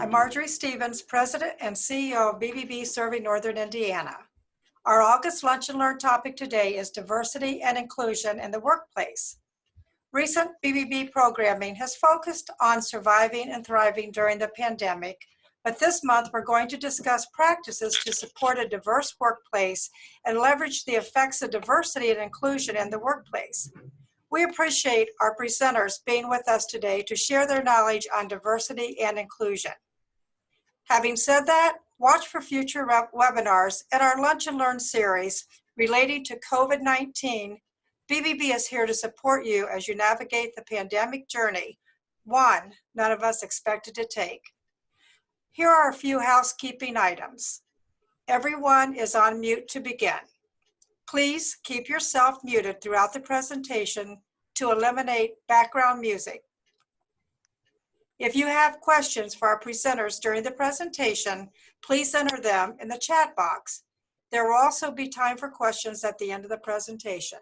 I'm Marjorie Stevens, President and CEO of BBB Serving Northern Indiana. Our August Lunch and Learn topic today is diversity and inclusion in the workplace. Recent BBB programming has focused on surviving and thriving during the pandemic, but this month we're going to discuss practices to support a diverse workplace and leverage the effects of diversity and inclusion in the workplace. We appreciate our presenters being with us today to share their knowledge on diversity and inclusion. Having said that, watch for future webinars in our Lunch and Learn series relating to COVID-19. BBB is here to support you as you navigate the pandemic journey, one none of us expected to take. Here are a few housekeeping items. Everyone is on mute to begin. Please keep yourself muted throughout the presentation to eliminate background music. If you have questions for our presenters during the presentation, please enter them in the chat box. There will also be time for questions at the end of the presentation.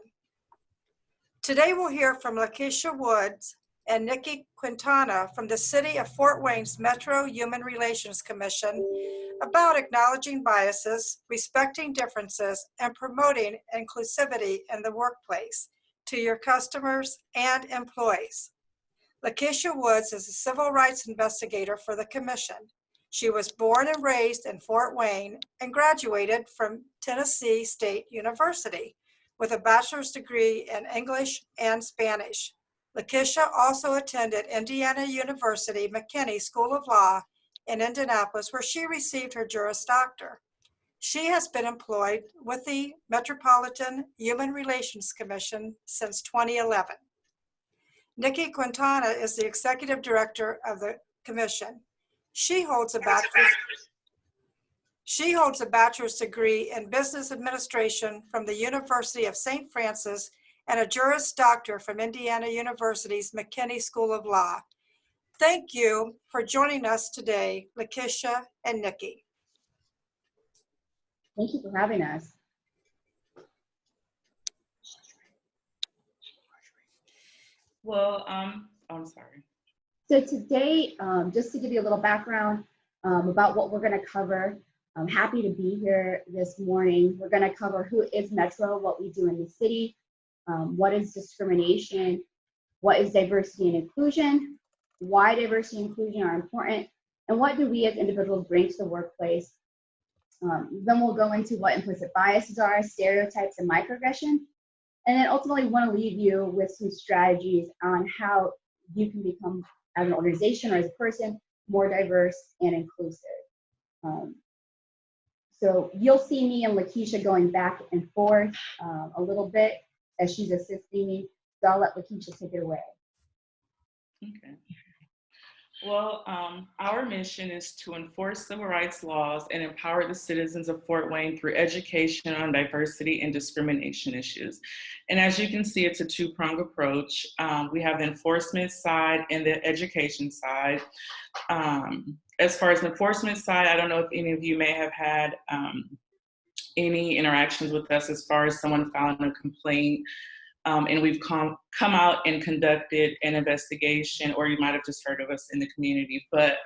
Today we'll hear from Lakisha Woods and Nikki Quintana from the City of Fort Wayne's Metro Human Relations Commission about acknowledging biases, respecting differences, and promoting inclusivity in the workplace to your customers and employees. Lakisha Woods is a civil rights investigator for the Commission. She was born and raised in Fort Wayne and graduated from Tennessee State University with a bachelor's degree in English and Spanish. Lakisha also attended Indiana University McKinney School of Law in Indianapolis, where she received her Juris Doctor. She has been employed with the Metropolitan Human Relations Commission since 2011. Nikki Quintana is the executive director of the commission. She holds a bachelor's degree in business administration from the University of St. Francis and a Juris Doctor from Indiana University's McKinney School of Law. Thank you for joining us today, Lakisha and Nikki. Thank you for having us. Well, I'm sorry. So today, just to give you a little background about what we're going to cover, I'm happy to be here this morning. We're going to cover who is Metro, what we do in the city, what is discrimination, what is diversity and inclusion, why diversity and inclusion are important, and what do we as individuals bring to the workplace. Then we'll go into what implicit biases are, stereotypes, and microaggressions. And then ultimately want to leave you with some strategies on how you can become, as an organization or as a person, more diverse and inclusive. So you'll see me and Lakisha going back and forth a little bit as she's assisting me. So I'll let Lakisha take it away. Okay. Well, our mission is to enforce civil rights laws and empower the citizens of Fort Wayne through education on diversity and discrimination issues. And as you can see, it's a two-pronged approach. We have the enforcement side and the education side. As far as the enforcement side, I don't know if any of you may have had any interactions with us as far as someone filing a complaint. And we've come out and conducted an investigation, or you might have just heard of us in the community. But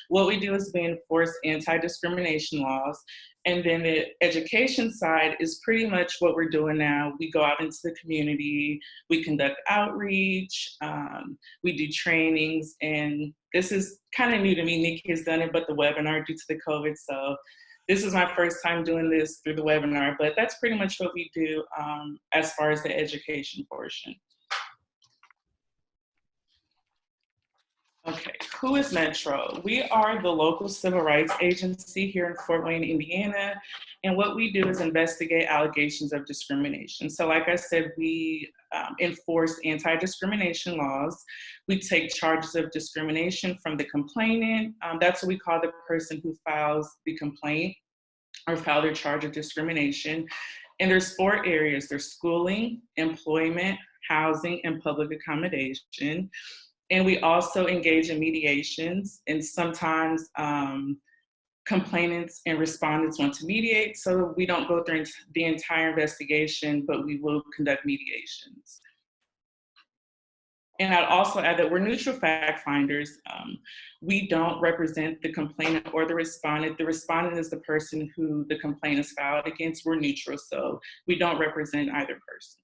what we do is we enforce anti-discrimination laws. And then the education side is pretty much what we're doing now. We go out into the community, we conduct outreach, we do trainings, and this is kind of new to me. Nikki has done it, but the webinar due to the COVID. So this is my first time doing this through the webinar, but that's pretty much what we do as far as the education portion. Okay, who is Metro? We are the local civil rights agency here in Fort Wayne, Indiana, and what we do is investigate allegations of discrimination. So like I said, we enforce anti-discrimination laws. We take charges of discrimination from the complainant. That's what we call the person who files the complaint or file their charge of discrimination. And there's 4 areas. There's schooling, employment, housing, and public accommodation. And we also engage in mediations, and sometimes complainants and respondents want to mediate, so we don't go through the entire investigation, but we will conduct mediations. And I'd also add that we're neutral fact finders. We don't represent the complainant or the respondent. The respondent is the person who the complaint is filed against. We're neutral, so we don't represent either person.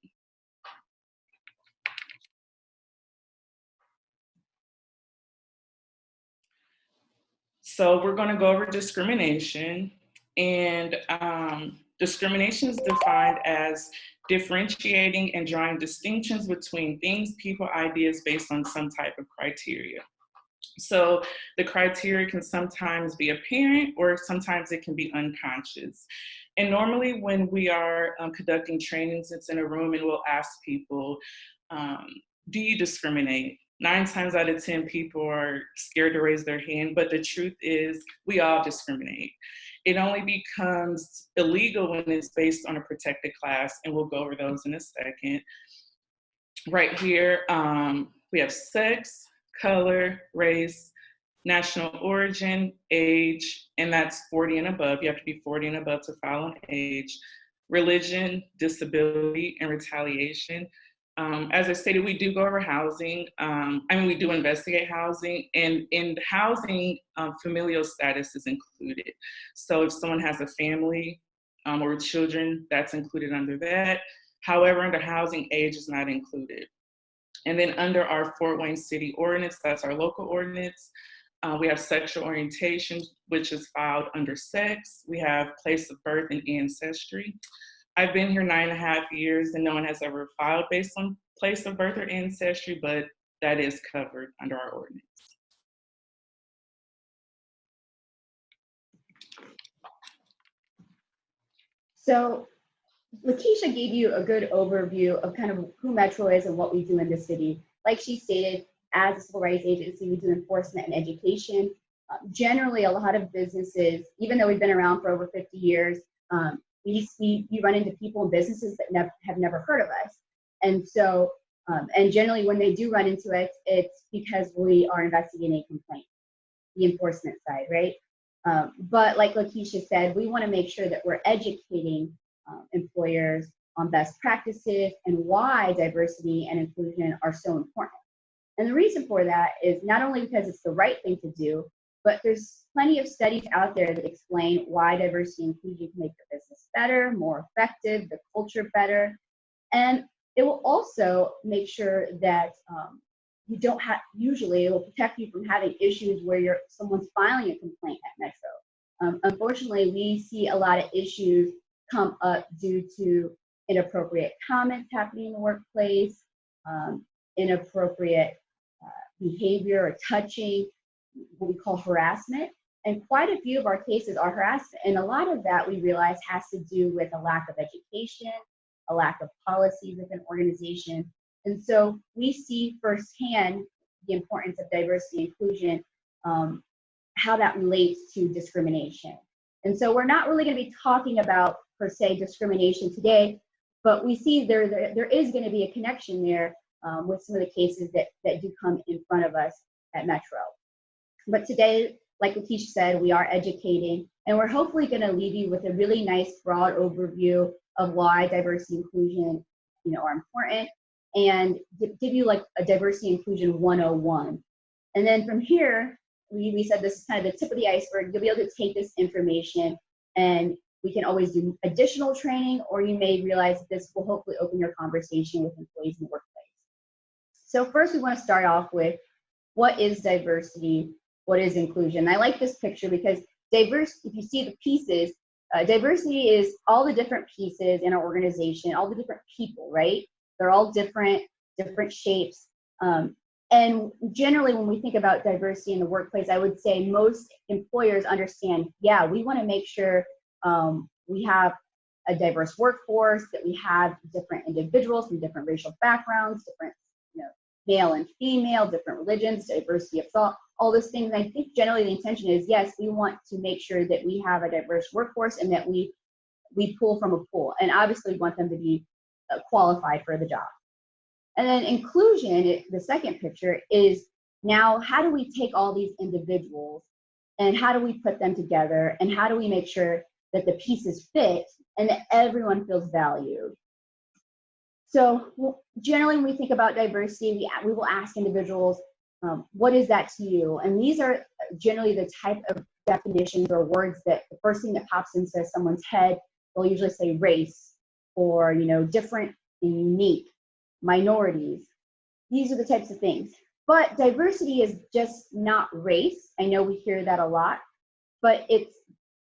So we're going to go over discrimination. And discrimination is defined as differentiating and drawing distinctions between things, people, ideas based on some type of criteria. So the criteria can sometimes be apparent or sometimes it can be unconscious. And normally when we are conducting trainings, it's in a room and we'll ask people, do you discriminate? 9 times out of 10 people are scared to raise their hand, but the truth is we all discriminate. It only becomes illegal when it's based on a protected class, and we'll go over those in a second. Right here, we have sex, color, race, national origin, age, and that's 40 and above. You have to be 40 and above to file on age. Religion, disability, and retaliation. As I stated, we do go over housing. We do investigate housing, and in housing, familial status is included. So if someone has a family or children, that's included under that. However, under housing, age is not included. And then under our Fort Wayne City Ordinance, that's our local ordinance, we have sexual orientation, which is filed under sex. We have place of birth and ancestry. I've been here 9.5 years and no one has ever filed based on place of birth or ancestry, but that is covered under our ordinance. So Lakisha gave you a good overview of kind of who Metro is and what we do in the city. Like she stated, as a civil rights agency, we do enforcement and education. Generally, a lot of businesses, even though we've been around for over 50 years, we run into people and businesses that have never heard of us. And so, and generally when they do run into it, it's because we are investigating a complaint, the enforcement side, right? But like Lakisha said, we want to make sure that we're educating employers on best practices and why diversity and inclusion are so important. And the reason for that is not only because it's the right thing to do, but there's plenty of studies out there that explain why diversity and inclusion can make the business better, more effective, the culture better. And it will also make sure that you don't have, usually it will protect you from having issues where someone's filing a complaint at Metro. Unfortunately, we see a lot of issues come up due to inappropriate comments happening in the workplace, inappropriate behavior or touching, what we call harassment. And quite a few of our cases are harassment. And a lot of that we realize has to do with a lack of education, a lack of policy within organization. And so we see firsthand the importance of diversity and inclusion, how that relates to discrimination. And so we're not really going to be talking about, per se, discrimination today, but we see there is going to be a connection there with some of the cases that do come in front of us at Metro. But today, like Lakisha said, we are educating, and we're hopefully going to leave you with a really nice broad overview of why diversity and inclusion, are important, and give you like a diversity inclusion 101. And then from here, we said this is kind of the tip of the iceberg. You'll be able to take this information, and we can always do additional training, or you may realize that this will hopefully open your conversation with employees in the workplace. So first, we want to start off with what is diversity, what is inclusion. I like this picture because if you see the pieces, diversity is all the different pieces in our organization, all the different people, right? They're all different shapes. And generally, when we think about diversity in the workplace, I would say most employers understand, yeah, we want to make sure we have a diverse workforce, that we have different individuals from different racial backgrounds, different male and female, different religions, diversity of thought, all those things. And I think generally the intention is, yes, we want to make sure that we have a diverse workforce and that we pull from a pool. And obviously we want them to be qualified for the job. And then inclusion, the second picture, is now how do we take all these individuals and how do we put them together and how do we make sure that the pieces fit and that everyone feels valued? So generally, when we think about diversity, we will ask individuals, what is that to you? And these are generally the type of definitions or words that the first thing that pops into someone's head. They'll usually say race, or different and unique, minorities. These are the types of things. But diversity is just not race. I know we hear that a lot, but it's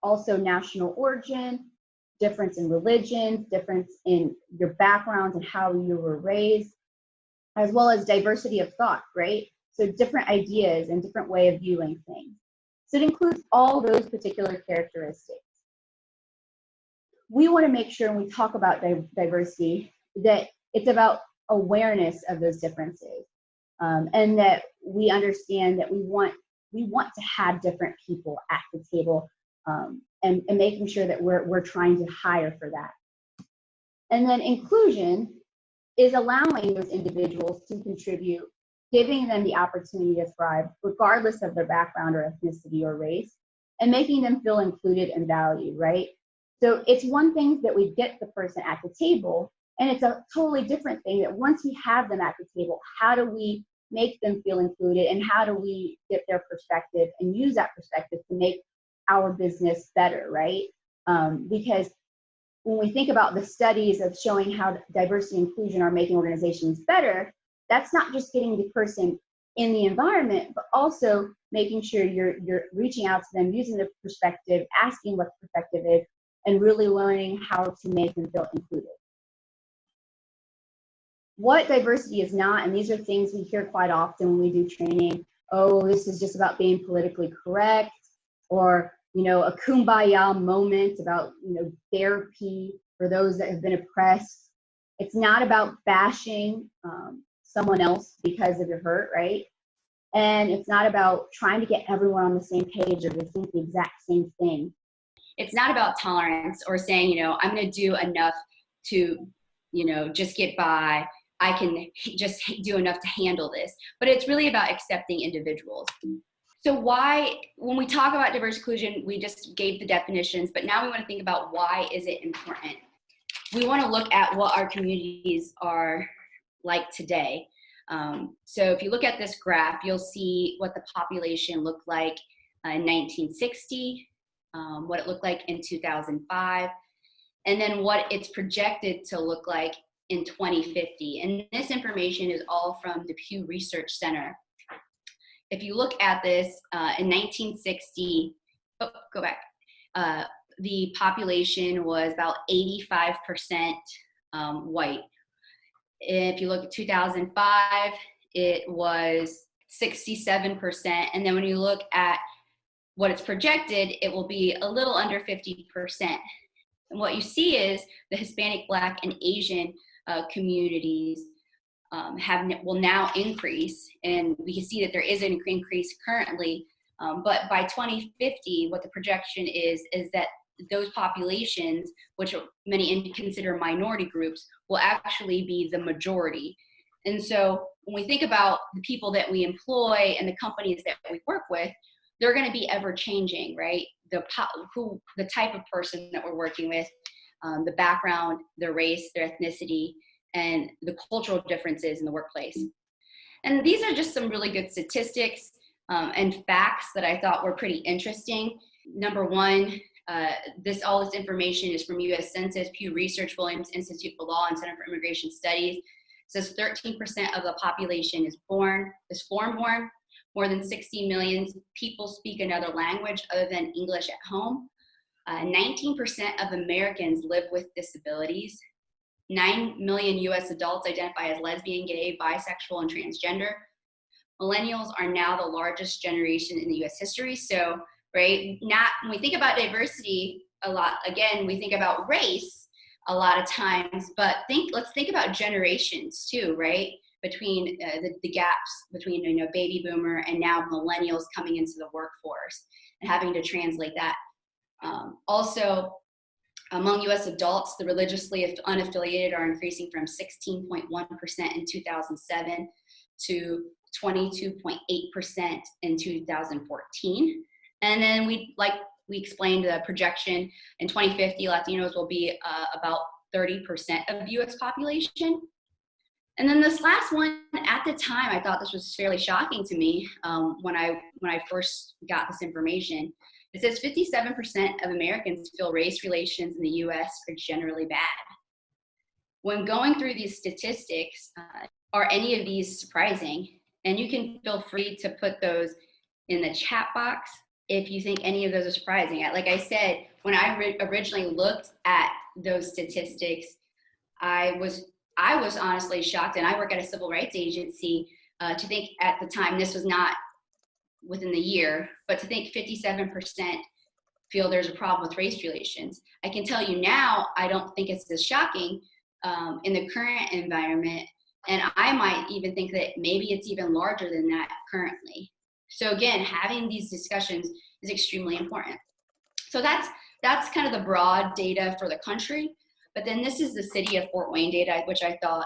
also national origin, difference in religion, difference in your background and how you were raised, as well as diversity of thought, right? So different ideas and different way of viewing things. So it includes all those particular characteristics. We want to make sure when we talk about diversity that it's about awareness of those differences, and that we understand that we want to have different people at the table, and making sure that we're trying to hire for that. And then inclusion is allowing those individuals to contribute, giving them the opportunity to thrive regardless of their background or ethnicity or race, and making them feel included and valued, right? So it's one thing that we get the person at the table, and it's a totally different thing that once we have them at the table, how do we make them feel included, and how do we get their perspective and use that perspective to make our business better, right? Because when we think about the studies of showing how diversity and inclusion are making organizations better, that's not just getting the person in the environment, but also making sure you're reaching out to them, using their perspective, asking what the perspective is, and really learning how to make them feel included. What diversity is not, and these are things we hear quite often when we do training, oh, this is just about being politically correct, or a kumbaya moment about therapy for those that have been oppressed. It's not about bashing someone else because of your hurt, right? And it's not about trying to get everyone on the same page or to think the exact same thing. It's not about tolerance or saying, I'm going to do enough to, just get by. I can just do enough to handle this. But it's really about accepting individuals. So when we talk about diverse inclusion, we just gave the definitions, but now we want to think about why is it important? We want to look at what our communities are like today. So if you look at this graph, you'll see what the population looked like in 1960, what it looked like in 2005, and then what it's projected to look like in 2050. And this information is all from the Pew Research Center. If you look at this, in 1960, the population was about 85% white. If you look at 2005, it was 67%. And then when you look at what it's projected, it will be a little under 50%. And what you see is the Hispanic, Black, and Asian communities will now increase, and we can see that there is an increase currently, but by 2050, what the projection is that those populations, which many consider minority groups, will actually be the majority. And so when we think about the people that we employ and the companies that we work with, they're going to be ever changing, right? The type of person that we're working with, the background, their race, their ethnicity, and the cultural differeces in the workplace. And these are just some really good statistics and facts that I thought were pretty interesting. Number one, all this information is from U.S. Census, Pew Research, Williams Institute for Law, and Center for Immigration Studies. It says 13% of the population is foreign-born. More than 60 million people speak another language other than English at home. 19% of Americans live with disabilities. 9 million U.S. adults identify as lesbian, gay, bisexual, and transgender. Millennials are now the largest generation in the U.S. history. So, right, when we think about diversity a lot, again, we think about race a lot of times, but let's think about generations too, right? Between the gaps between baby boomer and now millennials coming into the workforce and having to translate that. Also, among U.S. adults, the religiously unaffiliated are increasing from 16.1% in 2007 to 22.8% in 2014. And then we explained the projection in 2050, Latinos will be about 30% of the US population. And then this last one, at the time, I thought this was fairly shocking to me when I first got this information. It says 57% of Americans feel race relations in the US are generally bad. When going through these statistics, are any of these surprising? And you can feel free to put those in the chat box if you think any of those are surprising. Like I said, when I originally looked at those statistics, I was honestly shocked, and I work at a civil rights agency, to think at the time, this was not within the year, but to think 57% feel there's a problem with race relations. I can tell you now, I don't think it's as shocking in the current environment, and I might even think that maybe it's even larger than that currently. So again, having these discussions is extremely important. So that's kind of the broad data for the country. But then this is the city of Fort Wayne data, which I thought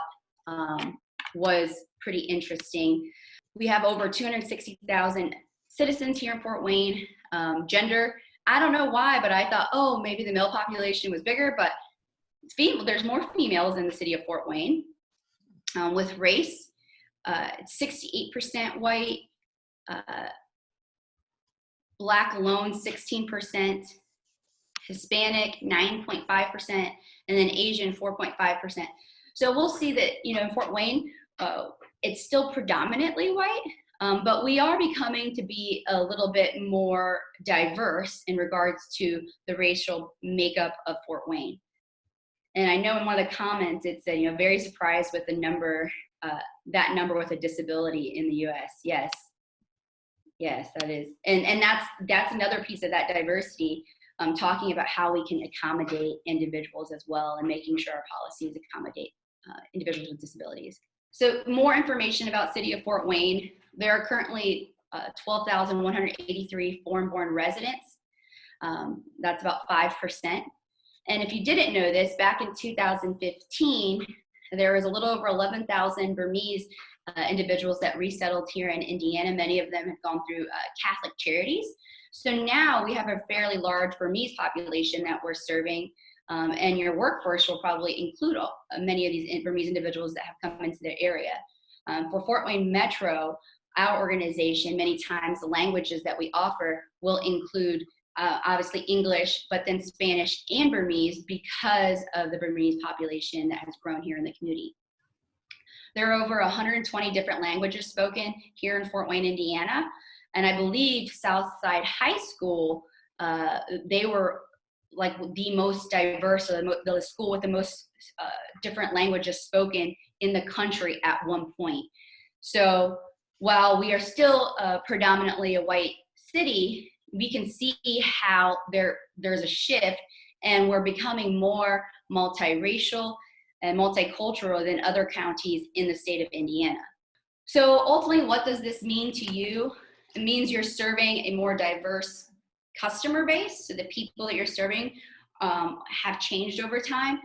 was pretty interesting. We have over 260,000 citizens here in Fort Wayne. Gender, I don't know why, but I thought, oh, maybe the male population was bigger, but there's more females in the city of Fort Wayne. With race, 68% white, Black alone 16%, Hispanic 9.5%, and then Asian 4.5%. So we'll see that, in Fort Wayne, it's still predominantly white, but we are becoming to be a little bit more diverse in regards to the racial makeup of Fort Wayne. And I know in one of the comments, it said, very surprised with the number, that number with a disability in the US. Yes, that is. And that's another piece of that diversity, talking about how we can accommodate individuals as well, and making sure our policies accommodate individuals with disabilities. So more information about City of Fort Wayne. There are currently 12,183 foreign-born residents. That's about 5%. And if you didn't know this, back in 2015, there was a little over 11,000 Burmese individuals that resettled here in Indiana. Many of them have gone through Catholic charities. So now we have a fairly large Burmese population that we're serving, and your workforce will probably include many of these Burmese individuals that have come into their area. For Fort Wayne Metro, our organization, many times the languages that we offer will include obviously English, but then Spanish and Burmese, because of the Burmese population that has grown here in the community. There are over 120 different languages spoken here in Fort Wayne, Indiana. And I believe Southside High School, they were like the most diverse, or the school with the most different languages spoken in the country at one point. So while we are still predominantly a white city, we can see how there's a shift, and we're becoming more multiracial and multicultural than other counties in the state of Indiana. So ultimately, what does this mean to you? It means you're serving a more diverse customer base, so the people that you're serving have changed over time.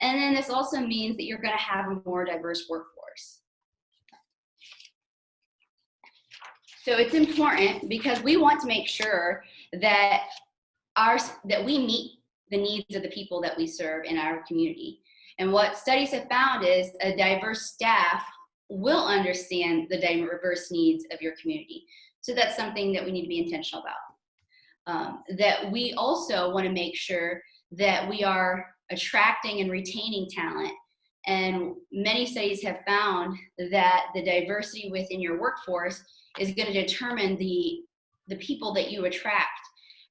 And then this also means that you're going to have a more diverse workforce. So it's important because we want to make sure that we meet the needs of the people that we serve in our community. And what studies have found is a diverse staff will understand the diverse needs of your community. So that's something that we need to be intentional about. That we also want to make sure that we are attracting and retaining talent. And many studies have found that the diversity within your workforce is going to determine the people that you attract.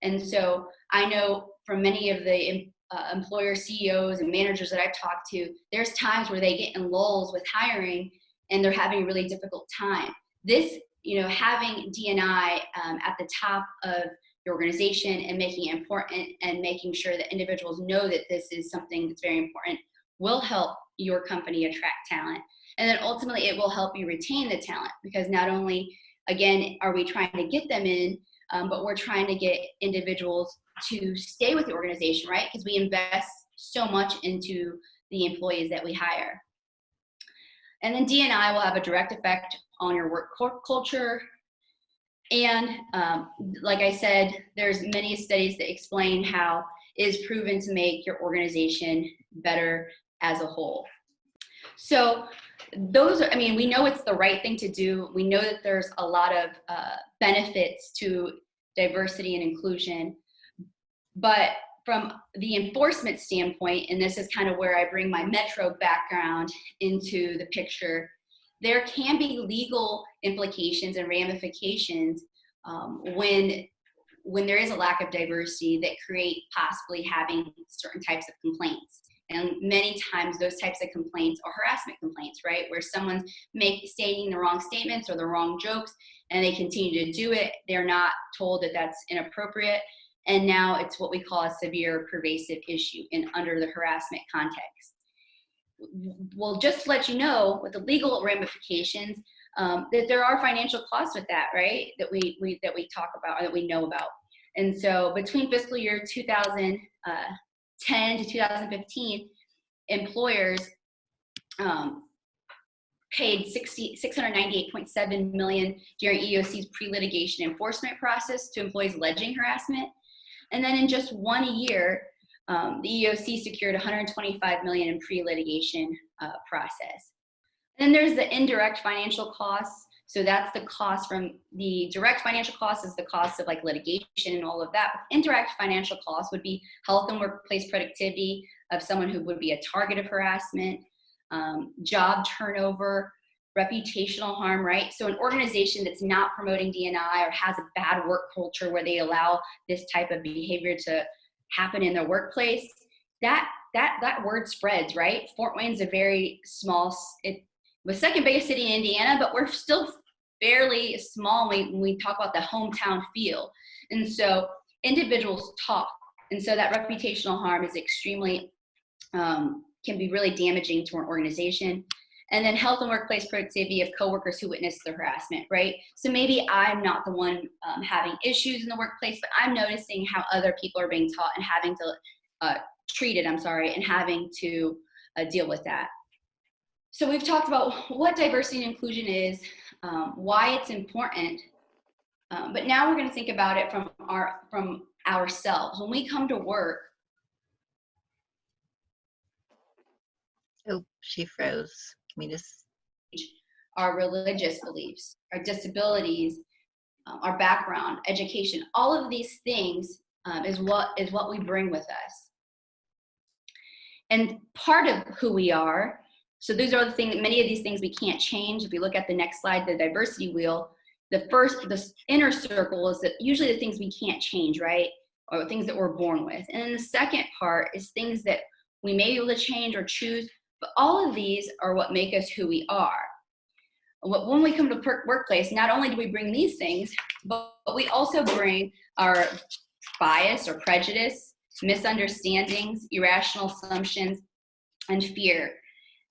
And so I know from many of the employer CEOs and managers that I've talked to, there's times where they get in lulls with hiring and they're having a really difficult time. This, having D&I at the top of your organization and making it important and making sure that individuals know that this is something that's very important will help your company attract talent. And then ultimately it will help you retain the talent, because not only, again, are we trying to get them in, but we're trying to get individuals to stay with the organization, right? Because we invest so much into the employees that we hire. And then D&I will have a direct effect on your work culture. And like I said, there's many studies that explain how is proven to make your organization better as a whole. So those are, I mean, we know it's the right thing to do. We know that there's a lot of benefits to diversity and inclusion, but from the enforcement standpoint, and this is kind of where I bring my Metro background into the picture, there can be legal implications and ramifications when there is a lack of diversity that create possibly having certain types of complaints. And many times those types of complaints are harassment complaints, right? Where someone's stating the wrong statements or the wrong jokes and they continue to do it. They're not told that that's inappropriate. And now it's what we call a severe pervasive issue under the harassment context. Well, just to let you know, with the legal ramifications, that there are financial costs with that, right? That we talk about, or that we know about. And so between fiscal year 2010 to 2015, employers paid $698.7 million during EEOC's pre-litigation enforcement process to employees alleging harassment. And then in just 1 year, the EEOC secured $125 million in pre-litigation process. And then there's the indirect financial costs. So that's the cost from the direct financial costs is the cost of like litigation and all of that. But indirect financial costs would be health and workplace productivity of someone who would be a target of harassment, job turnover, reputational harm, right? So an organization that's not promoting D&I or has a bad work culture where they allow this type of behavior to happen in their workplace, that word spreads, right? Fort Wayne's a very small, the second biggest city in Indiana, but we're still fairly small when we talk about the hometown feel. And so individuals talk. And so that reputational harm is extremely, can be really damaging to an organization. And then health and workplace productivity of coworkers who witness the harassment, right? So maybe I'm not the one having issues in the workplace, but I'm noticing how other people are being taught and having to treated, and having to deal with that. So we've talked about what diversity and inclusion is, why it's important, but now we're going to think about it from ourselves. When we come to work. Oh, she froze. Can we just? Our religious beliefs, our disabilities, our background, education, all of these things is what we bring with us. And part of who we are, so these are the things, many of these things we can't change. If you look at the next slide, the diversity wheel, the inner circle is that usually the things we can't change, right? Or things that we're born with. And then the second part is things that we may be able to change or choose, but all of these are what make us who we are. When we come to workplace, not only do we bring these things, but we also bring our bias or prejudice, misunderstandings, irrational assumptions, and fear.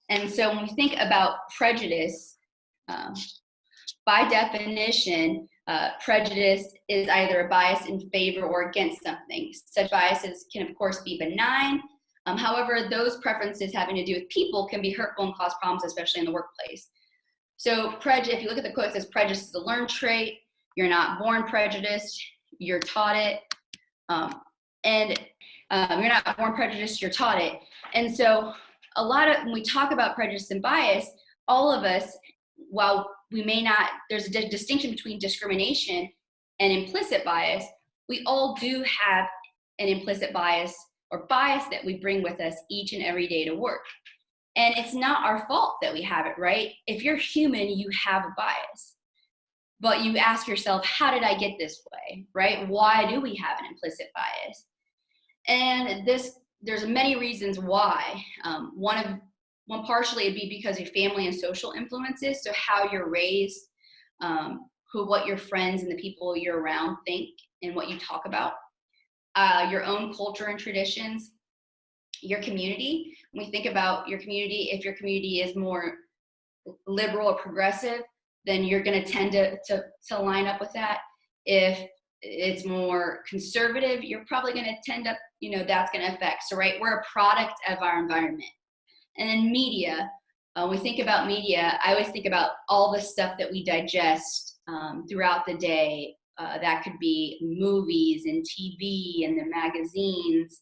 And so when we think about prejudice, by definition, prejudice is either a bias in favor or against something. Such biases can, of course, be benign. However, those preferences having to do with people can be hurtful and cause problems, especially in the workplace. So if you look at the quote, it says prejudice is a learned trait. You're not born prejudiced, you're taught it. You're not born prejudiced, you're taught it. And so when we talk about prejudice and bias, all of us, while we may not, there's a distinction between discrimination and implicit bias, we all do have an implicit bias or bias that we bring with us each and every day to work. And it's not our fault that we have it, right? If you're human, you have a bias. But you ask yourself, how did I get this way, right? Why do we have an implicit bias? And there's many reasons why. One partially would be because of family and social influences, so how you're raised, what your friends and the people you're around think and what you talk about, your own culture and traditions, your community. When we think about your community, if your community is more liberal or progressive, then you're going to tend to line up with that. If it's more conservative, you're probably going to tend up, that's going to affect. So, right, we're a product of our environment. And then media, when we think about media, I always think about all the stuff that we digest throughout the day, That could be movies and TV and the magazines.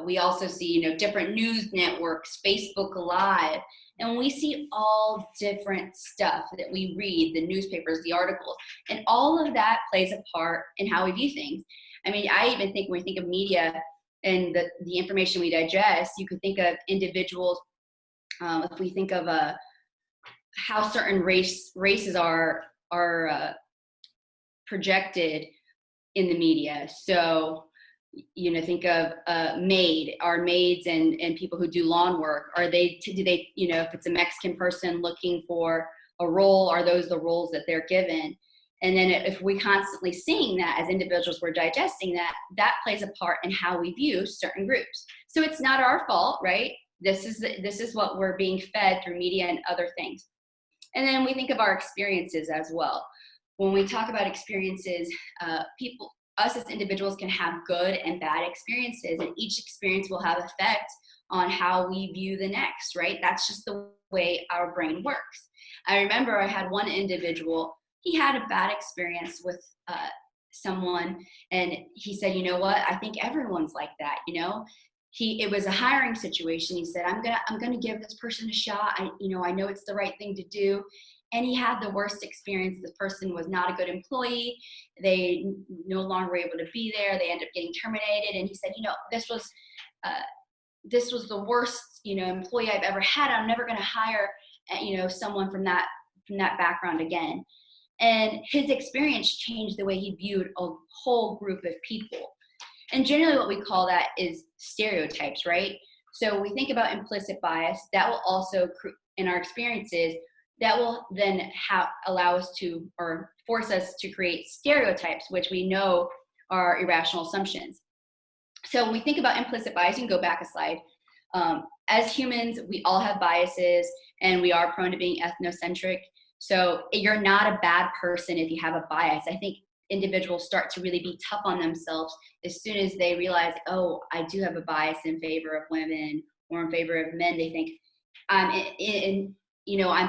We also see, different news networks, Facebook Live, and we see all different stuff that we read, the newspapers, the articles, and all of that plays a part in how we view things. I mean, I even think when we think of media and the information we digest, you could think of individuals, if we think of how certain races are projected in the media. So, think of our maids and people who do lawn work. Do they, if it's a Mexican person looking for a role, are those the roles that they're given? And then if we constantly seeing that as individuals, we're digesting that plays a part in how we view certain groups. So it's not our fault, right? This is what we're being fed through media and other things. And then we think of our experiences as well. When we talk about experiences, us as individuals can have good and bad experiences, and each experience will have effect on how we view the next, right? That's just the way our brain works. I remember I had one individual, he had a bad experience with someone, and he said, you know what, I think everyone's like that, It was a hiring situation. He said, I'm gonna give this person a shot. I know it's the right thing to do. And he had the worst experience. The person was not a good employee. They no longer were able to be there. They ended up getting terminated. And he said, this was the worst, employee I've ever had. I'm never going to hire, someone from that background again. And his experience changed the way he viewed a whole group of people. And generally what we call that is stereotypes, right? So we think about implicit bias. That will also, in our experiences, that will then allow us to, or force us to create stereotypes, which we know are irrational assumptions. So when we think about implicit bias, you can go back a slide. As humans, we all have biases, and we are prone to being ethnocentric. So you're not a bad person if you have a bias. I think individuals start to really be tough on themselves as soon as they realize, oh, I do have a bias in favor of women or in favor of men. They think,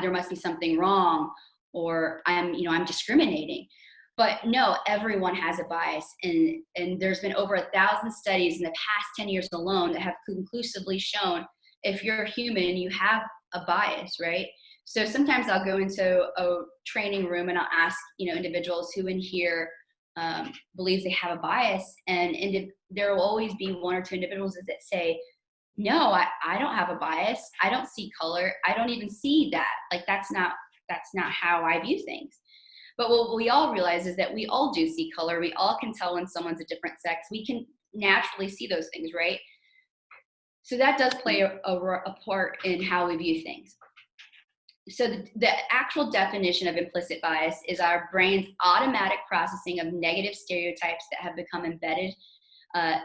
there must be something wrong, or I'm discriminating. But no, everyone has a bias. And there's been over 1,000 studies in the past 10 years alone that have conclusively shown if you're human, you have a bias, right? So sometimes I'll go into a training room and I'll ask, individuals who in here believes they have a bias. And there will always be one or two individuals that say, no, I don't have a bias. I don't see color. I don't even see that. Like, that's not how I view things. But what we all realize is that we all do see color. We all can tell when someone's a different sex. We can naturally see those things, right? So that does play a part in how we view things. So the actual definition of implicit bias is our brain's automatic processing of negative stereotypes that have become embedded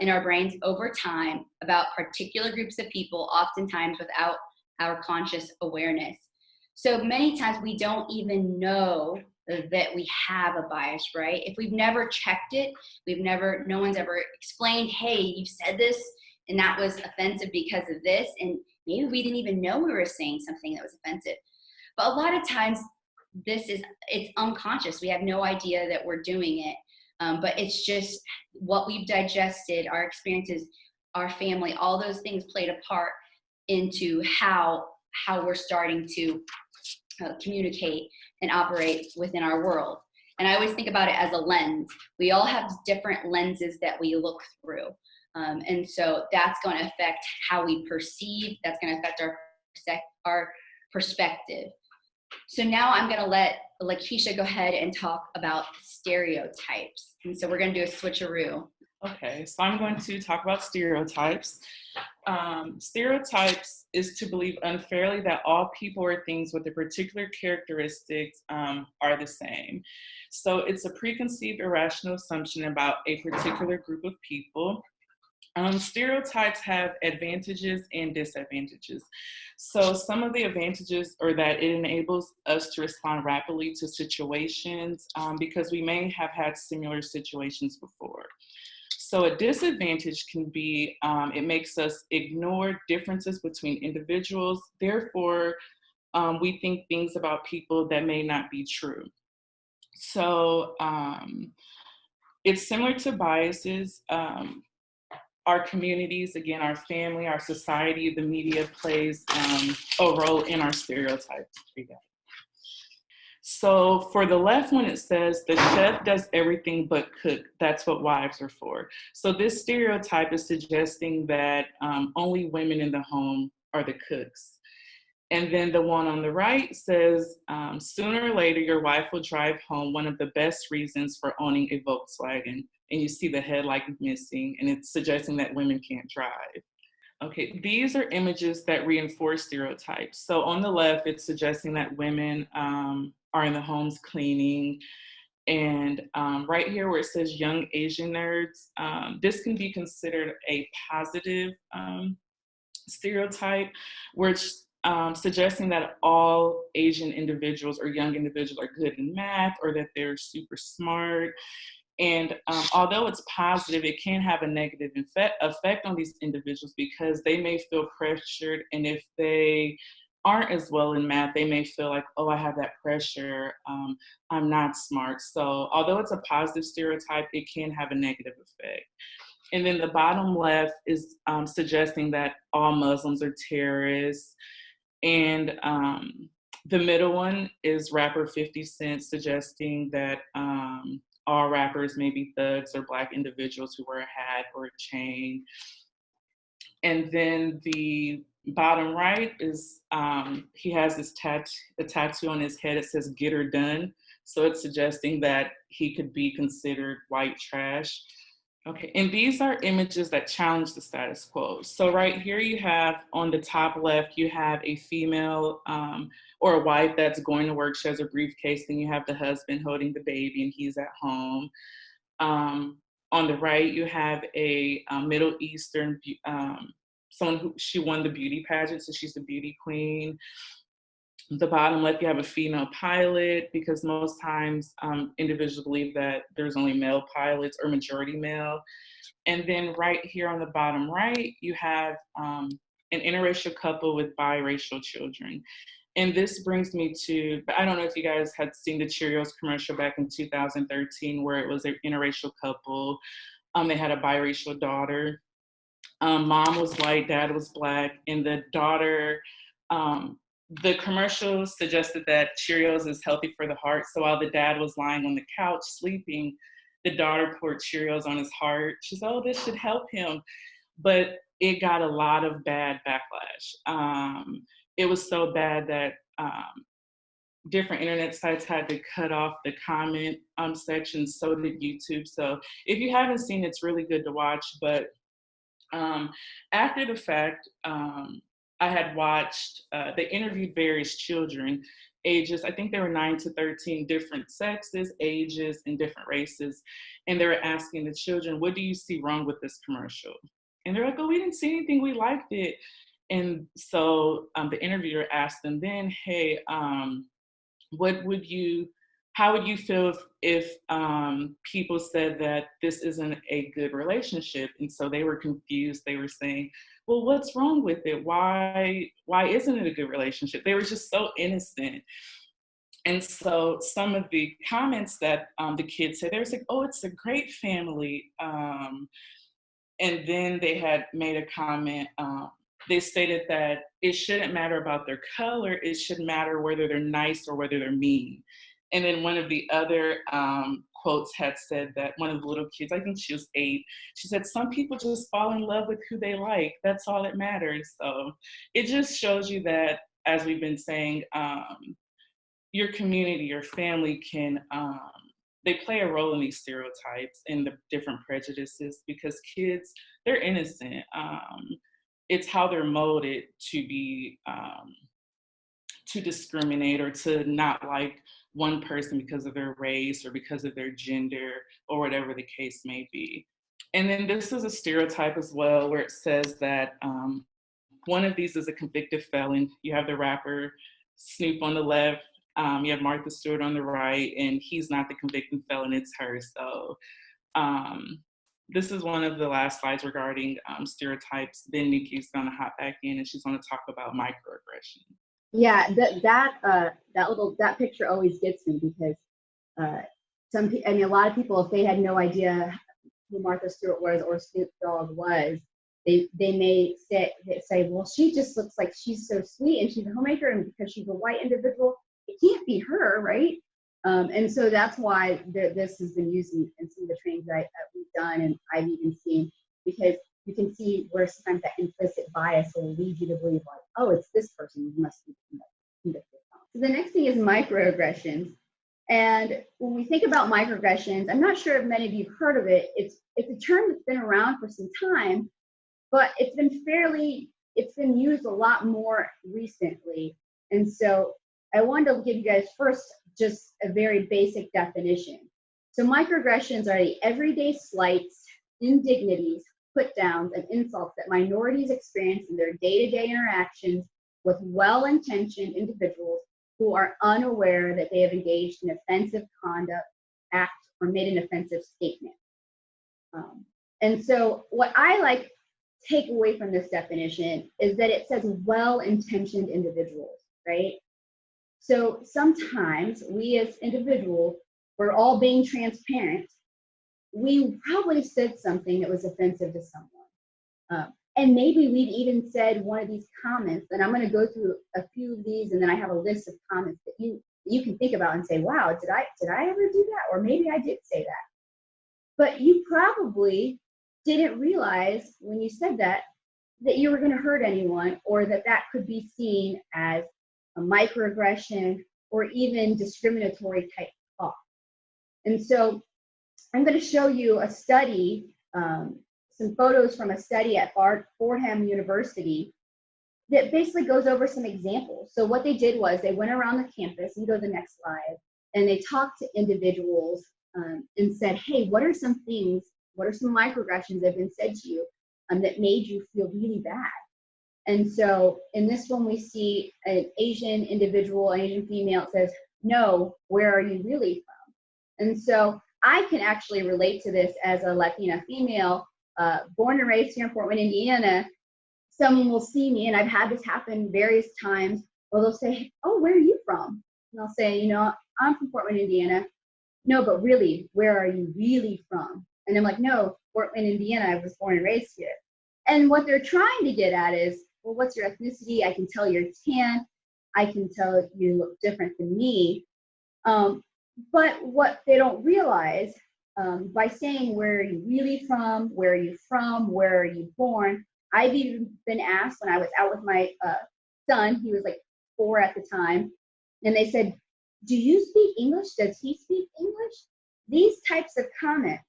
in our brains over time about particular groups of people, oftentimes without our conscious awareness. So many times we don't even know that we have a bias, right? If we've never checked it, no one's ever explained, hey, you said this and that was offensive because of this, and maybe we didn't even know we were saying something that was offensive. But a lot of times it's unconscious. We have no idea that we're doing it. But it's just what we've digested, our experiences, our family, all those things played a part into how we're starting to communicate and operate within our world. And I always think about it as a lens. We all have different lenses that we look through. And so that's going to affect how we perceive. That's going to affect our perspective. So now I'm going to let Lakisha go ahead and talk about stereotypes. And so we're going to do a switcheroo. Okay, so I'm going to talk about stereotypes. Stereotypes is to believe unfairly that all people or things with a particular characteristics are the same. So it's a preconceived irrational assumption about a particular group of people. Stereotypes have advantages and disadvantages. So some of the advantages are that it enables us to respond rapidly to situations because we may have had similar situations before. So a disadvantage can be, it makes us ignore differences between individuals. Therefore, we think things about people that may not be true. So it's similar to biases. Our communities, again, our family, our society, the media plays a role in our stereotypes. So for the left one, it says the chef does everything but cook. That's what wives are for. So this stereotype is suggesting that only women in the home are the cooks. And then the one on the right says, sooner or later, your wife will drive home, one of the best reasons for owning a Volkswagen. And you see the headlight missing, and it's suggesting that women can't drive. Okay, these are images that reinforce stereotypes. So on the left, it's suggesting that women are in the homes cleaning. And right here where it says young Asian nerds, this can be considered a positive stereotype, which suggesting that all Asian individuals or young individuals are good in math or that they're super smart. And although it's positive, it can have a negative effect on these individuals because they may feel pressured. And if they aren't as well in math, they may feel like, oh, I have that pressure. I'm not smart. So although it's a positive stereotype, it can have a negative effect. And then the bottom left is suggesting that all Muslims are terrorists. And the middle one is rapper 50 Cent suggesting that all rappers may be thugs or Black individuals who wear a hat or a chain. And then the bottom right is, he has this tattoo on his head. It says, get her done. So it's suggesting that he could be considered white trash. Okay, and these are images that challenge the status quo. So right here you have, on the top left, you have a female or a wife that's going to work. She has a briefcase. Then you have the husband holding the baby and he's at home. On the right, you have a Middle Eastern, someone who, she won the beauty pageant, so she's the beauty queen. The bottom left, you have a female pilot, because most times individuals believe that there's only male pilots or majority male. And then right here on the bottom right, you have an interracial couple with biracial children. And this brings me to, I don't know if you guys had seen the Cheerios commercial back in 2013, where it was an interracial couple. They had a biracial daughter. Mom was white, dad was Black, and the daughter, the commercial suggested that Cheerios is healthy for the heart. So while the dad was lying on the couch sleeping, the daughter poured Cheerios on his heart. She said, oh, this should help him. But it got a lot of bad backlash. It was so bad that different internet sites had to cut off the comment section, so did YouTube. So if you haven't seen it, it's really good to watch. But after the fact, I had watched, they interviewed various children, ages, I think they were 9 to 13, different sexes, ages, and different races. And they were asking the children, what do you see wrong with this commercial? And they're like, oh, we didn't see anything, we liked it. And so the interviewer asked them then, hey, how would you feel if people said that this isn't a good relationship? And so they were confused. They were saying, well, what's wrong with it? Why isn't it a good relationship? They were just so innocent. And so some of the comments that the kids said, they were like, oh, it's a great family. And then they had made a comment. They stated that it shouldn't matter about their color. It should matter whether they're nice or whether they're mean. And then one of the other quotes had said that one of the little kids, I think she was 8, she said, some people just fall in love with who they like. That's all that matters. So it just shows you that, as we've been saying, your community, your family can, they play a role in these stereotypes and the different prejudices, because kids, they're innocent. It's how they're molded to be, to discriminate or to not like one person because of their race or because of their gender or whatever the case may be. And then this is a stereotype as well, where it says that one of these is a convicted felon. You have the rapper Snoop on the left, you have Martha Stewart on the right, and he's not the convicted felon, it's her. So this is one of the last slides regarding stereotypes. Then Nikki's gonna hop back in and she's gonna talk about microaggressions. Yeah, that picture always gets me, because A lot of people, if they had no idea who Martha Stewart was or Snoop Dogg was, they may say, well, she just looks like she's so sweet and she's a homemaker, and because she's a white individual, it can't be her, right? And so that's why this has been used in some of the trainings that we've done, and I've even seen, because you can see where sometimes that implicit bias will lead you to believe, like, oh, it's this person, you must be convicted. So the next thing is microaggressions. And when we think about microaggressions, I'm not sure if many of you have heard of it. It's a term that's been around for some time, but it's been used a lot more recently. And so I wanted to give you guys first just a very basic definition. So microaggressions are the everyday slights, indignities, put downs, and insults that minorities experience in their day-to-day interactions with well-intentioned individuals who are unaware that they have engaged in offensive conduct, act, or made an offensive statement. And so what I take away from this definition is that it says well-intentioned individuals, right? So sometimes we as individuals, we're all being transparent. We probably said something that was offensive to someone. And maybe we've even said one of these comments, and I'm going to go through a few of these, and then I have a list of comments that you can think about and say, wow, did I ever do that? Or maybe I did say that. But you probably didn't realize when you said that you were going to hurt anyone, or that could be seen as a microaggression or even discriminatory type talk. And so I'm going to show you a study, some photos from a study at Fordham University that basically goes over some examples. So what they did was they went around the campus, you go to the next slide, and they talked to individuals and said, hey, what are some microaggressions that have been said to you that made you feel really bad? And so in this one, we see an Asian individual, an Asian female, says, no, where are you really from? And so I can actually relate to this as a Latina female, born and raised here in Fort Wayne, Indiana. Someone will see me, and I've had this happen various times, where they'll say, oh, where are you from? And I'll say, I'm from Fort Wayne, Indiana. No, but really, where are you really from? And I'm like, no, Fort Wayne, Indiana, I was born and raised here. And what they're trying to get at is, well, what's your ethnicity? I can tell you're tan. I can tell you look different than me. But what they don't realize, by saying, where are you really from? Where are you from? Where are you born? I've even been asked when I was out with my son, he was like 4 at the time, and they said, do you speak English? Does he speak English? These types of comments,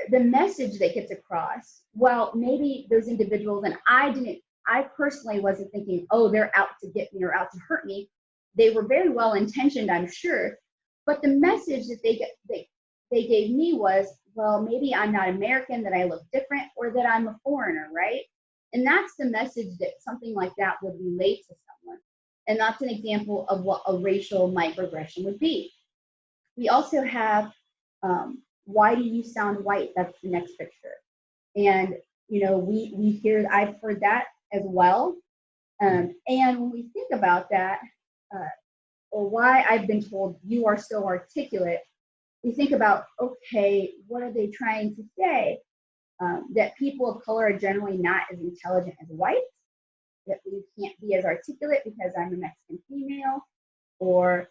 the message that gets across, well, maybe those individuals, and I personally wasn't thinking, oh, they're out to get me or out to hurt me. They were very well intentioned, I'm sure. But the message that they gave me was, well, maybe I'm not American, that I look different, or that I'm a foreigner, right? And that's the message that something like that would relate to someone. And that's an example of what a racial microaggression would be. We also have, why do you sound white? That's the next picture. And, I've heard that as well. And when we think about that, or why I've been told you are so articulate, we think about, okay, what are they trying to say? That people of color are generally not as intelligent as whites, that we can't be as articulate because I'm a Mexican female, or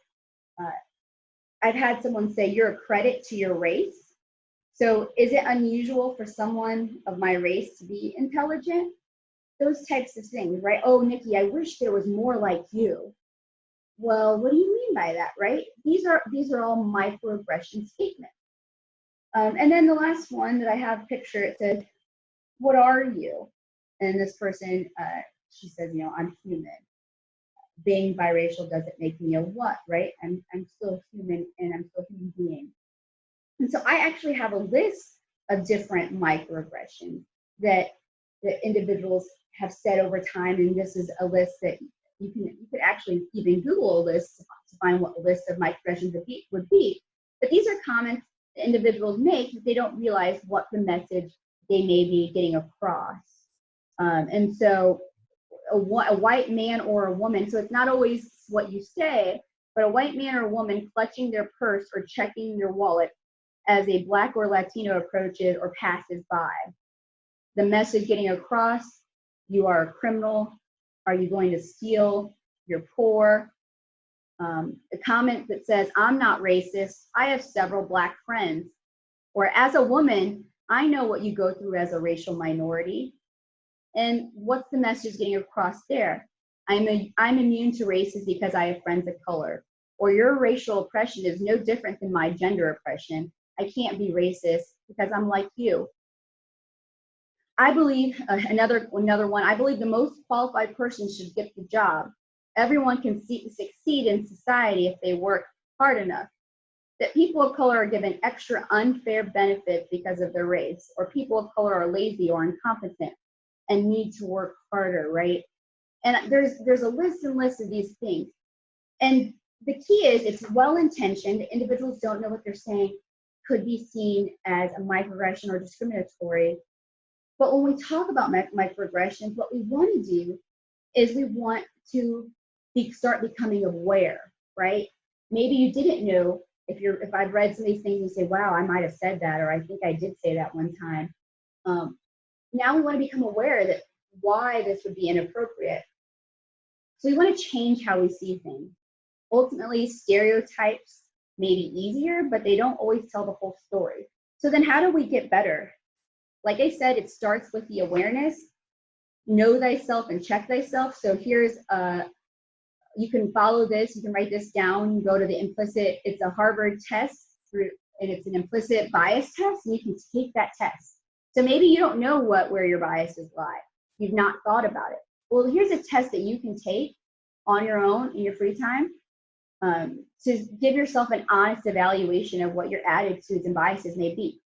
I've had someone say, you're a credit to your race. So is it unusual for someone of my race to be intelligent? Those types of things, right? Oh, Nikki, I wish there was more like you. Well, what do you mean by that, right? These are all microaggression statements. And then the last one that I have pictured, it says, what are you? And this person, she says, I'm human. Being biracial doesn't make me a what, right? I'm still human, and I'm still a human being. And so I actually have a list of different microaggressions that individuals have said over time, and this is a list that you could actually even Google a list to find what a list of microaggressions would be. But these are comments that individuals make that they don't realize what the message they may be getting across. And so a white man or a woman, so it's not always what you say, but a white man or woman clutching their purse or checking their wallet as a Black or Latino approaches or passes by. The message getting across, you are a criminal. Are you going to steal? You're poor. A comment that says, I'm not racist. I have several Black friends. Or as a woman, I know what you go through as a racial minority. And what's the message getting across there? I'm immune to racism because I have friends of color. Or your racial oppression is no different than my gender oppression. I can't be racist because I'm like you. I believe, another one, I believe the most qualified person should get the job. Everyone can succeed in society if they work hard enough. That people of color are given extra unfair benefits because of their race, or people of color are lazy or incompetent and need to work harder, right? And there's a list and list of these things. And the key is it's well-intentioned. Individuals don't know what they're saying, could be seen as a microaggression or discriminatory. But when we talk about microaggressions, what we want to do is we want to start becoming aware, right? Maybe you didn't know if I've read some of these things and say, wow, I might have said that, or I think I did say that one time. Now we want to become aware that why this would be inappropriate. So we want to change how we see things. Ultimately, stereotypes may be easier, but they don't always tell the whole story. So then how do we get better? Like I said, it starts with the awareness. Know thyself and check thyself. So here's you can follow this, you can write this down, go to the implicit, it's a Harvard test, and it's an implicit bias test, and you can take that test. So maybe you don't know where your biases lie. You've not thought about it. Well, here's a test that you can take on your own in your free time to give yourself an honest evaluation of what your attitudes and biases may be.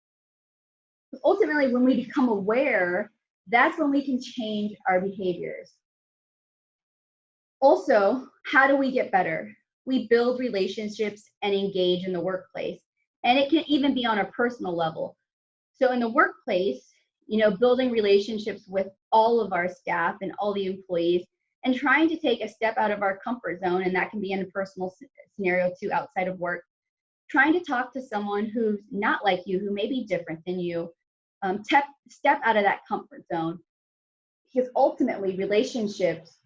Ultimately, when we become aware, that's when we can change our behaviors. Also, how do we get better? We build relationships and engage in the workplace. And it can even be on a personal level. So in the workplace, building relationships with all of our staff and all the employees and trying to take a step out of our comfort zone, and that can be in a personal scenario too, outside of work. Trying to talk to someone who's not like you, who may be different than you, step out of that comfort zone. Because ultimately, relationships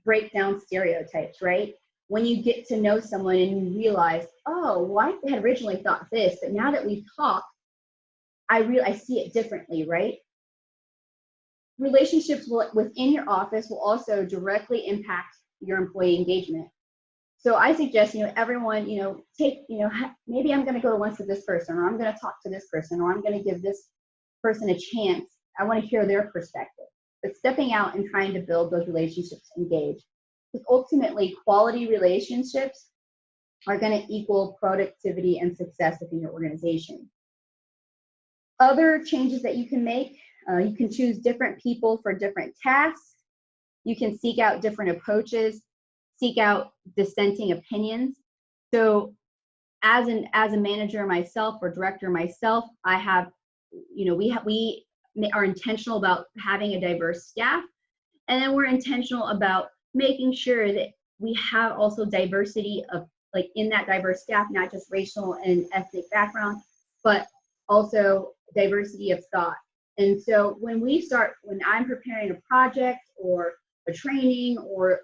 break down stereotypes, right? When you get to know someone and you realize, oh, well, I had originally thought this, but now that we've talked, I see it differently, right? Relationships within your office will also directly impact your employee engagement. So I suggest, everyone, maybe I'm going to go to lunch with this person, or I'm going to talk to this person, or I'm going to give this person a chance. I want to hear their perspective. But stepping out and trying to build those relationships, engage. Because ultimately, quality relationships are going to equal productivity and success within your organization. Other changes that you can make, you can choose different people for different tasks. You can seek out different approaches, seek out dissenting opinions. So as a manager myself or director myself, I have, we are intentional about having a diverse staff. And then we're intentional about making sure that we have also diversity of, like, in that diverse staff, not just racial and ethnic background, but also diversity of thought. And so when I'm preparing a project or a training or,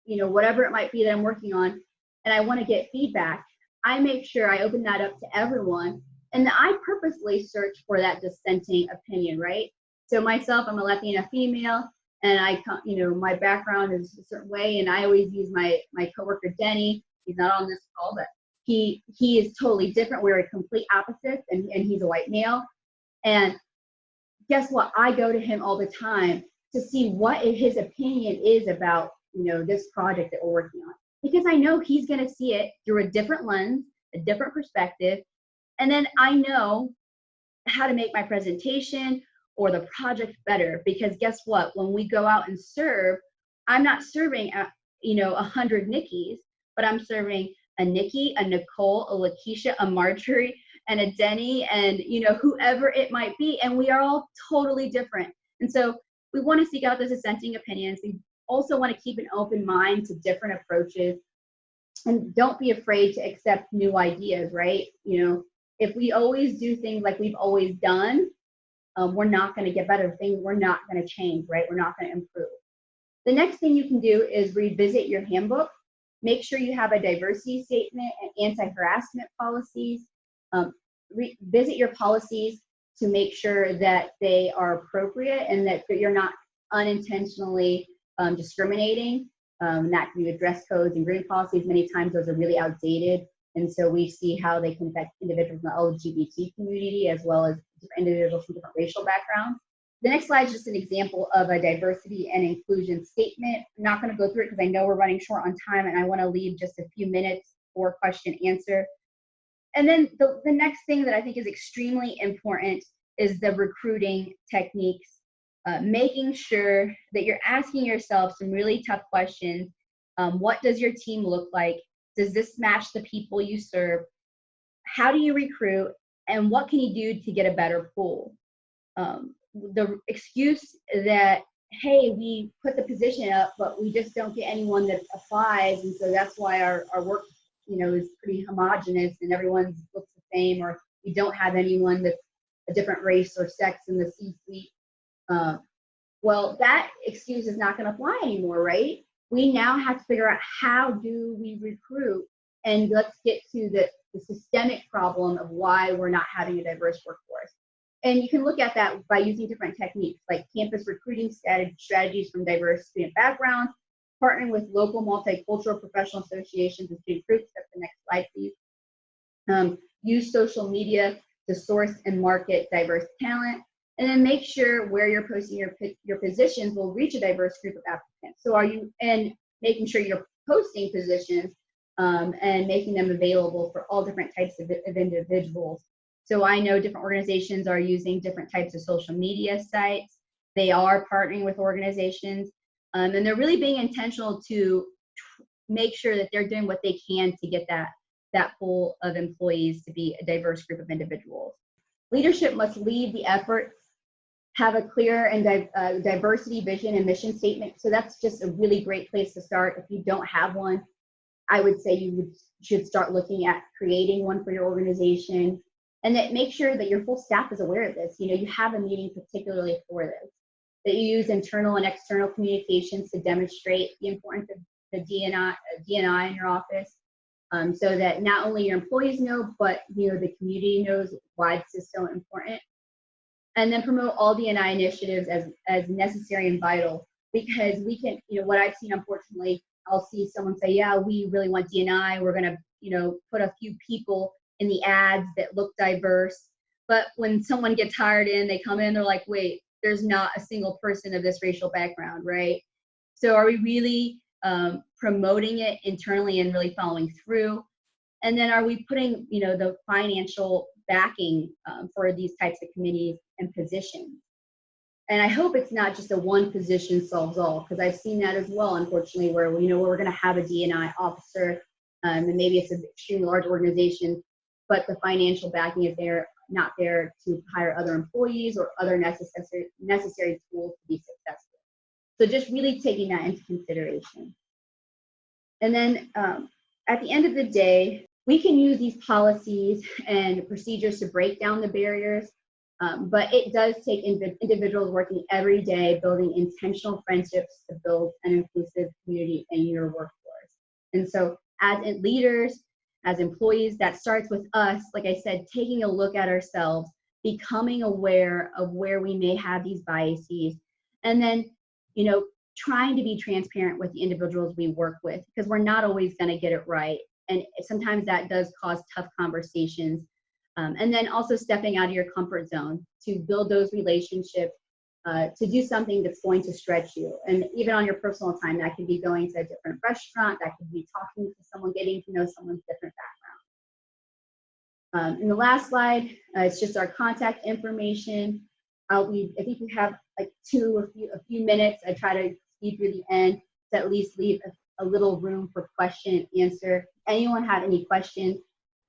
whatever it might be that I'm working on, and I want to get feedback, I make sure I open that up to everyone. And I purposely search for that dissenting opinion, right? So myself, I'm a Latina female, and my background is a certain way, and I always use my coworker Denny. He's not on this call, but he is totally different. We're a complete opposites, and he's a white male. And guess what? I go to him all the time to see what his opinion is about, this project that we're working on, because I know he's going to see it through a different lens, a different perspective. And then I know how to make my presentation or the project better, because guess what? When we go out and serve, I'm not serving 100 Nikkis, but I'm serving a Nikki, a Nicole, a Lakisha, a Marjorie, and a Denny, and whoever it might be. And we are all totally different. And so we want to seek out those dissenting opinions. We also want to keep an open mind to different approaches. And don't be afraid to accept new ideas, right? You know, if we always do things like we've always done, we're not going to get better things. We're not going to change, right? We're not going to improve. The next thing you can do is revisit your handbook. Make sure you have a diversity statement and anti-harassment policies. Revisit your policies to make sure that they are appropriate and that you're not unintentionally discriminating. That can be with dress codes and grooming policies. Many times those are really outdated. And so we see how they can affect individuals in the LGBT community as well as individuals from different racial backgrounds. The next slide is just an example of a diversity and inclusion statement. I'm not going to go through it because I know we're running short on time and I want to leave just a few minutes for question answer. And then the next thing that I think is extremely important is the recruiting techniques. Making sure that you're asking yourself some really tough questions. What does your team look like? Does this match the people you serve? How do you recruit? And what can you do to get a better pool? The excuse that, hey, we put the position up, but we just don't get anyone that applies, and so that's why our work, you know, is pretty homogenous and everyone looks the same, or we don't have anyone that's a different race or sex in the C-suite. Well, that excuse is not going to apply anymore, right? We now have to figure out how do we recruit, and let's get to the systemic problem of why we're not having a diverse workforce. And you can look at that by using different techniques like campus recruiting strategies from diverse student backgrounds, partnering with local multicultural professional associations and student groups. That's the next slide, please. Use social media to source and market diverse talent. And then make sure where you're posting your positions will reach a diverse group of applicants. So and making sure you're posting positions and making them available for all different types of individuals. So I know different organizations are using different types of social media sites. They are partnering with organizations, and they're really being intentional to make sure that they're doing what they can to get that pool of employees to be a diverse group of individuals. Leadership must lead the efforts, have a clear and diversity vision and mission statement. So that's just a really great place to start. If you don't have one, I would say you should start looking at creating one for your organization, and that make sure that your full staff is aware of this. You know, you have a meeting particularly for this, that you use internal and external communications to demonstrate the importance of the D&I in your office, so that not only your employees know, but you know the community knows why this is so important. And then promote all D&I initiatives as necessary and vital, because we can, you know, what I've seen, unfortunately, I'll see someone say, yeah, we really want D&I. We're going to, you know, put a few people in the ads that look diverse. But when someone gets hired in, they come in, they're like, wait, there's not a single person of this racial background, right? So are we really promoting it internally and really following through? And then are we putting, you know, the financial backing for these types of committees and positions? And I hope it's not just a one position solves all, because I've seen that as well, unfortunately, where, you know, we're going to have a D&I officer, and maybe it's an extremely large organization, but the financial backing is not there to hire other employees or other necessary tools to be successful. So just really taking that into consideration. And then at the end of the day, we can use these policies and procedures to break down the barriers, but it does take individuals working every day, building intentional friendships to build an inclusive community in your workforce. And so as leaders, as employees, that starts with us, like I said, taking a look at ourselves, becoming aware of where we may have these biases, and then, you know, trying to be transparent with the individuals we work with, because we're not always going to get it right. And sometimes that does cause tough conversations. And then also stepping out of your comfort zone to build those relationships, to do something that's going to stretch you. And even on your personal time, that could be going to a different restaurant, that could be talking to someone, getting to know someone's different background. In the last slide, it's just our contact information. I think we have like a few minutes. I try to speed through the end to at least leave a little room for question and answer. Anyone have any questions?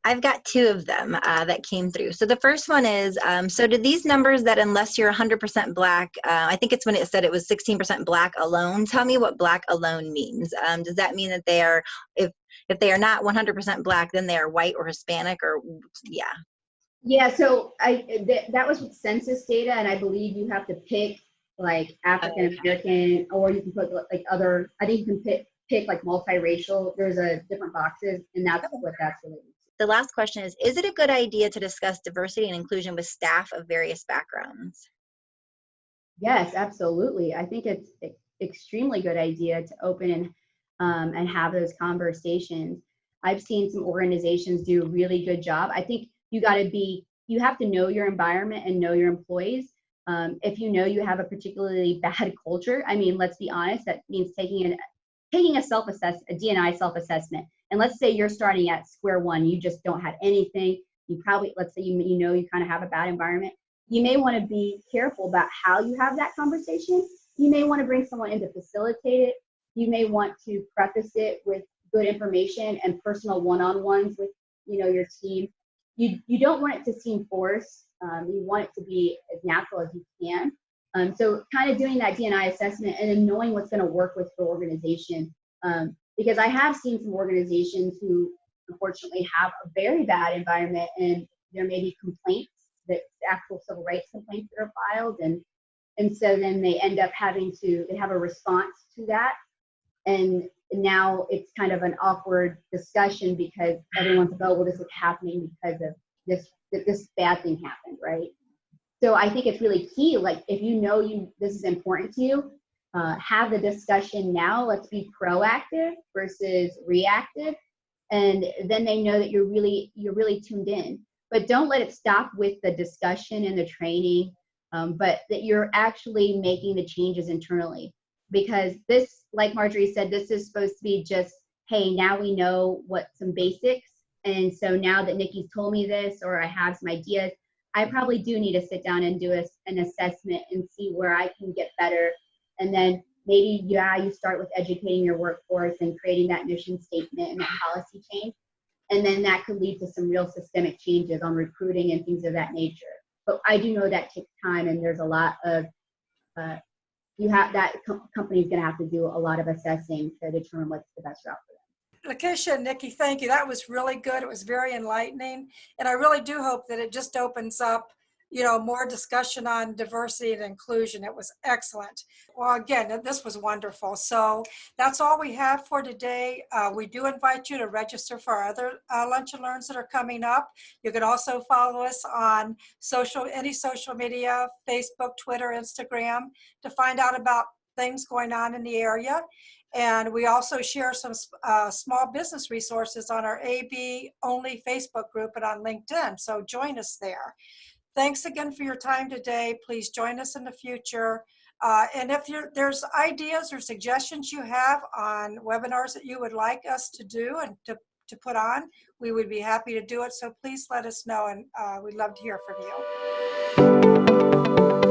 I've got two of them that came through. So the first one is, so do these numbers that unless you're 100% Black, I think it's when it said it was 16% Black alone, tell me what Black alone means. Does that mean that they are, if they are not 100% Black, then they are white or Hispanic or, yeah. Yeah, so that was with census data, and I believe you have to pick like African American, or you can put like other, I think you can pick like multiracial. There's a different boxes, and that's what that's related to. The last question is it a good idea to discuss diversity and inclusion with staff of various backgrounds? Yes, absolutely. I think it's an extremely good idea to open and have those conversations. I've seen some organizations do a really good job. I think you have to know your environment and know your employees. If you know you have a particularly bad culture, I mean, let's be honest, that means taking a D&I self-assessment. And let's say you're starting at square one, you just don't have anything. You probably, let's say you kind of have a bad environment. You may want to be careful about how you have that conversation. You may want to bring someone in to facilitate it. You may want to preface it with good information and personal one-on-ones with your team. You don't want it to seem forced. You want it to be as natural as you can. So kind of doing that D&I assessment and then knowing what's going to work with your organization. Because I have seen some organizations who unfortunately have a very bad environment, and there may be complaints, that actual civil rights complaints that are filed, and so then they end up they have a response to that, and now it's kind of an awkward discussion because everyone's like, oh, well, this is happening because of this bad thing happened, right? So I think it's really key, like if this is important to you, have the discussion now. Let's be proactive versus reactive, and then they know that you're really tuned in. But don't let it stop with the discussion and the training, but that you're actually making the changes internally. Because this, like Marjorie said, this is supposed to be just, hey, now we know what some basics, and so now that Nikki's told me this, or I have some ideas, I probably do need to sit down and do an assessment and see where I can get better. And then maybe, you start with educating your workforce and creating that mission statement and that policy change. And then that could lead to some real systemic changes on recruiting and things of that nature. But I do know that takes time, and there's a lot of, company's gonna have to do a lot of assessing to determine what's the best route for them. Lakisha and Nikki, thank you. That was really good. It was very enlightening. And I really do hope that it just opens up, more discussion on diversity and inclusion. It was excellent. Well, again, this was wonderful. So that's all we have for today. We do invite you to register for our other Lunch and Learns that are coming up. You can also follow us on any social media, Facebook, Twitter, Instagram, to find out about things going on in the area. And we also share some small business resources on our AB Only Facebook group and on LinkedIn. So join us there. Thanks again for your time today. Please join us in the future. And if there's ideas or suggestions you have on webinars that you would like us to do and to put on, we would be happy to do it. So please let us know, and we'd love to hear from you.